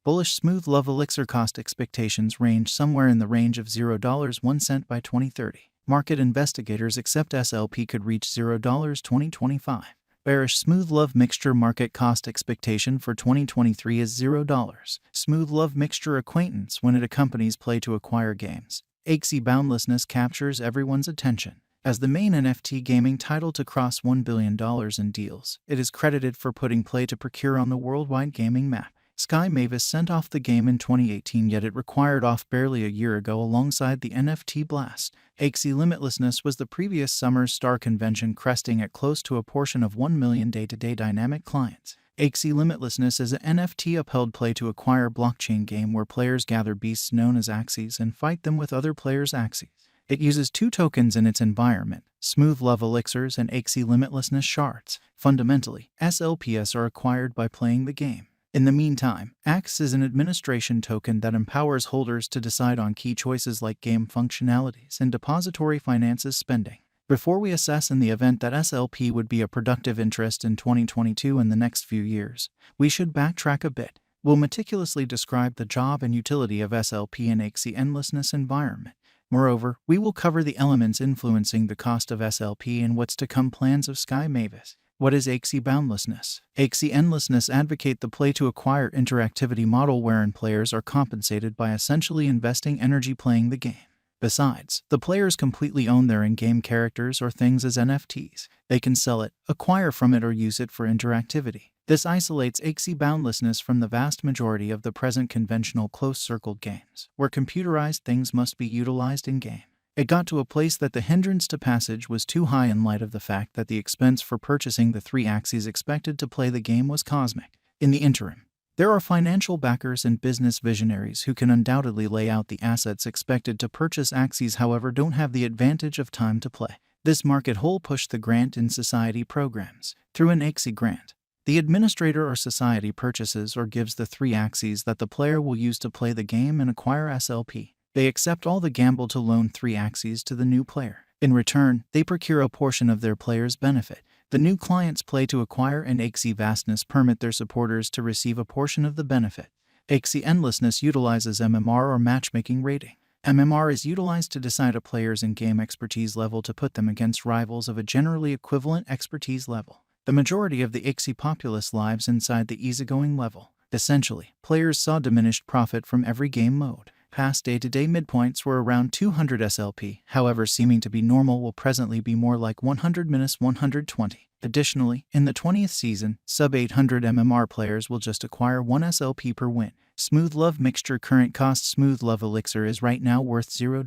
Bullish smooth love elixir cost expectations range somewhere in the range of $0.01 by 2030. Market investigators accept SLP could reach $0 2025. Bearish smooth love mixture market cost expectation for 2023 is $0. Smooth love mixture acquaintance when it accompanies play to acquire games. Axie boundlessness captures everyone's attention. As the main NFT gaming title to cross $1 billion in deals, it is credited for putting play to procure on the worldwide gaming map. Sky Mavis sent off the game in 2018, yet it required off barely a year ago alongside the NFT blast. Axie Limitlessness was the previous summer's star convention, cresting at close to a portion of 1 million day-to-day dynamic clients. Axie Limitlessness is an NFT upheld play-to-acquire blockchain game where players gather beasts known as axies and fight them with other players' axies. It uses two tokens in its environment, Smooth Love Elixirs and Axie Limitlessness shards. Fundamentally, SLPs are acquired by playing the game. In the meantime, Axe is an administration token that empowers holders to decide on key choices like game functionalities and depository finances spending. Before we assess in the event that SLP would be a productive interest in 2022 and the next few years, we should backtrack a bit. We'll meticulously describe the job and utility of SLP in Axie endlessness environment. Moreover, we will cover the elements influencing the cost of SLP and what's to come plans of Sky Mavis. What is Axie boundlessness? Axie endlessness advocate the play-to-acquire interactivity model wherein players are compensated by essentially investing energy playing the game. Besides, the players completely own their in-game characters or things as NFTs. They can sell it, acquire from it, or use it for interactivity. This isolates Axie boundlessness from the vast majority of the present conventional close-circled games, where computerized things must be utilized in-game. It got to a place that the hindrance to passage was too high in light of the fact that the expense for purchasing the 3 axies expected to play the game was cosmic. In the interim, there are financial backers and business visionaries who can undoubtedly lay out the assets expected to purchase axies, however don't have the advantage of time to play. This market hole pushed the grant in society programs. Through an Axie grant, the administrator or society purchases or gives the 3 axies that the player will use to play the game and acquire SLP. They accept all the gamble to loan 3 axies to the new player. In return, they procure a portion of their player's benefit. The new clients play to acquire and Axie vastness permit their supporters to receive a portion of the benefit. Axie endlessness utilizes MMR or matchmaking rating. MMR is utilized to decide a player's in-game expertise level to put them against rivals of a generally equivalent expertise level. The majority of the Axie populace lives inside the easygoing level. Essentially, players saw diminished profit from every game mode. Past day-to-day midpoints were around 200 SLP, however seeming to be normal will presently be more like 100-120. Additionally, in the 20th season, sub-800 MMR players will just acquire 1 SLP per win. Smooth Love Mixture current cost Smooth Love Elixir is right now worth $0.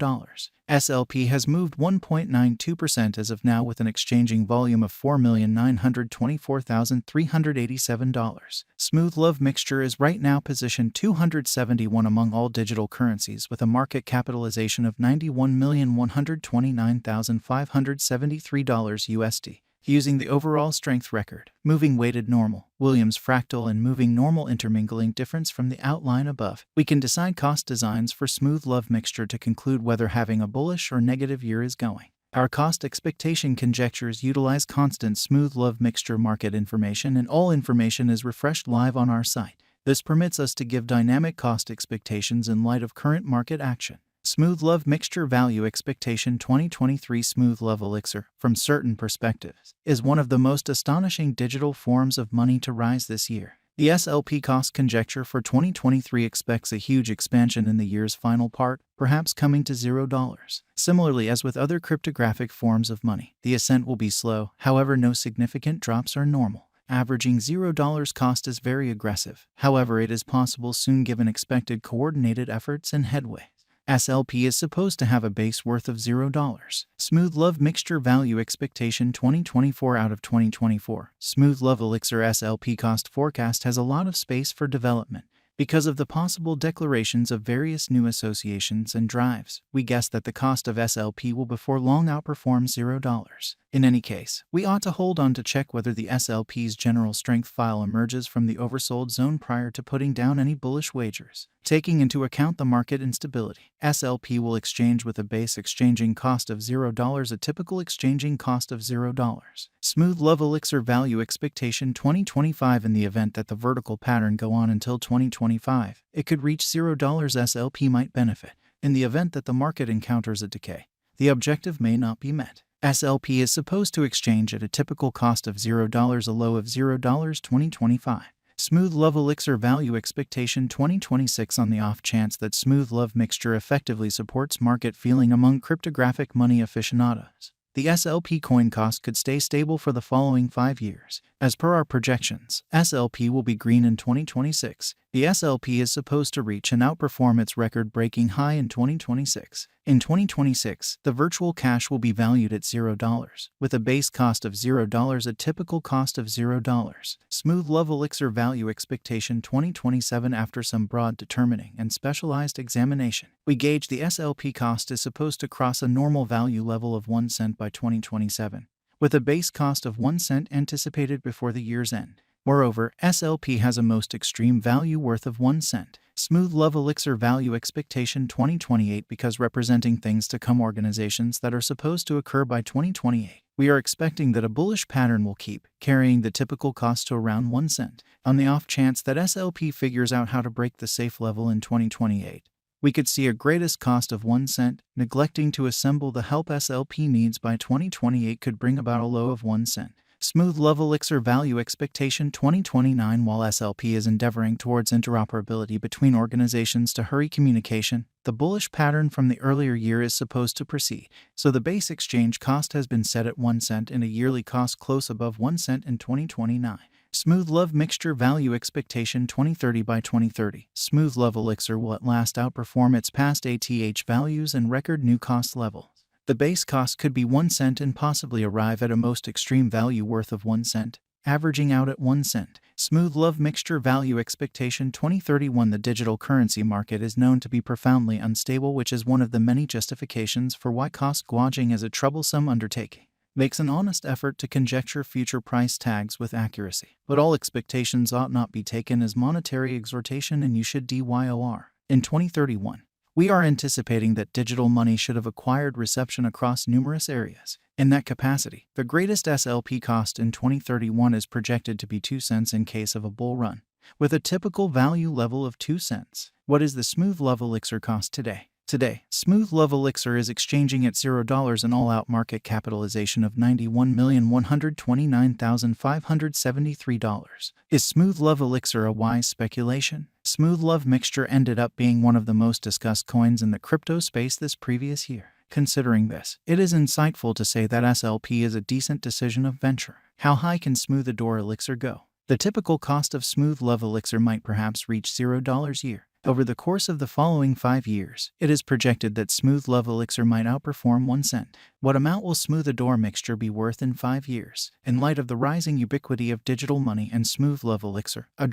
SLP has moved 1.92% as of now with an exchanging volume of $4,924,387. Smooth Love Mixture is right now positioned 271 among all digital currencies with a market capitalization of $91,129,573 USD. Using the overall strength record, moving weighted normal, Williams fractal and moving normal intermingling difference from the outline above, we can decide cost designs for Smooth Love Mixture to conclude whether having a bullish or negative year is going. Our cost expectation conjectures utilize constant Smooth Love Mixture market information, and all information is refreshed live on our site. This permits us to give dynamic cost expectations in light of current market action. Smooth Love Mixture Value Expectation 2023 Smooth Love Elixir, from certain perspectives, is one of the most astonishing digital forms of money to rise this year. The SLP cost conjecture for 2023 expects a huge expansion in the year's final part, perhaps coming to $0. Similarly, as with other cryptographic forms of money, the ascent will be slow, however no significant drops are normal. Averaging $0 cost is very aggressive, however it is possible soon given expected coordinated efforts and headway. SLP is supposed to have a base worth of $0. Smooth Love Mixture Value Expectation 2024 out of 2024. Smooth Love Elixir SLP cost forecast has a lot of space for development. Because of the possible declarations of various new associations and drives, we guess that the cost of SLP will before long outperform $0. In any case, we ought to hold on to check whether the SLP's general strength file emerges from the oversold zone prior to putting down any bullish wagers. Taking into account the market instability, SLP will exchange with a base exchanging cost of $0, a typical exchanging cost of $0. Smooth Love Elixir Value Expectation 2025 in the event that the vertical pattern go on until 2025. 2025, it could reach $0. SLP might benefit. In the event that the market encounters a decay, the objective may not be met. SLP is supposed to exchange at a typical cost of $0, a low of $0. 2025. Smooth Love Elixir Value Expectation 2026. On the off chance that Smooth Love Mixture effectively supports market feeling among cryptographic money aficionados, the SLP coin cost could stay stable for the following 5 years. As per our projections, SLP will be green in 2026. The SLP is supposed to reach and outperform its record-breaking high in 2026. In 2026, the virtual cash will be valued at $0, with a base cost of $0, a typical cost of $0. Smooth Love Elixir Value Expectation 2027. After some broad determining and specialized examination, we gauge the SLP cost is supposed to cross a normal value level of 1 cent by 2027, with a base cost of 1 cent anticipated before the year's end. Moreover, SLP has a most extreme value worth of 1 cent. Smooth Love Elixir Value Expectation 2028. Because representing things to come, organizations that are supposed to occur by 2028, we are expecting that a bullish pattern will keep carrying the typical cost to around 1 cent. On the off chance that SLP figures out how to break the safe level in 2028, we could see a greatest cost of 1 cent. Neglecting to assemble the help SLP needs by 2028 could bring about a low of 1 cent. Smooth Love Elixir Value Expectation 2029. While SLP is endeavoring towards interoperability between organizations to hurry communication, the bullish pattern from the earlier year is supposed to proceed, so the base exchange cost has been set at 1 cent and a yearly cost close above 1 cent in 2029. Smooth Love Mixture Value Expectation 2030. By 2030, Smooth Love Elixir will at last outperform its past ATH values and record new cost levels. The base cost could be 1 cent and possibly arrive at a most extreme value worth of 1 cent, averaging out at 1 cent. Smooth Love Mixture Value Expectation 2031. The digital currency market is known to be profoundly unstable, which is one of the many justifications for why cost gouging is a troublesome undertaking. Makes an honest effort to conjecture future price tags with accuracy, but all expectations ought not be taken as monetary exhortation, and you should DYOR. In 2031, we are anticipating that digital money should have acquired reception across numerous areas. In that capacity, the greatest SLP cost in 2031 is projected to be 2 cents in case of a bull run, with a typical value level of 2 cents. What is the Smooth Love Elixir cost today? Today, Smooth Love Elixir is exchanging at $0, an all-out market capitalization of $91,129,573. Is Smooth Love Elixir a wise speculation? Smooth Love Mixture ended up being one of the most discussed coins in the crypto space this previous year. Considering this, it is insightful to say that SLP is a decent decision of venture. How high can Smooth Adore Elixir go? The typical cost of Smooth Love Elixir might perhaps reach $0 a year. Over the course of the following 5 years, it is projected that Smooth Love Elixir might outperform 1 cent. What amount will Smooth Adore Mixture be worth in 5 years? In light of the rising ubiquity of digital money and Smooth Love Elixir, a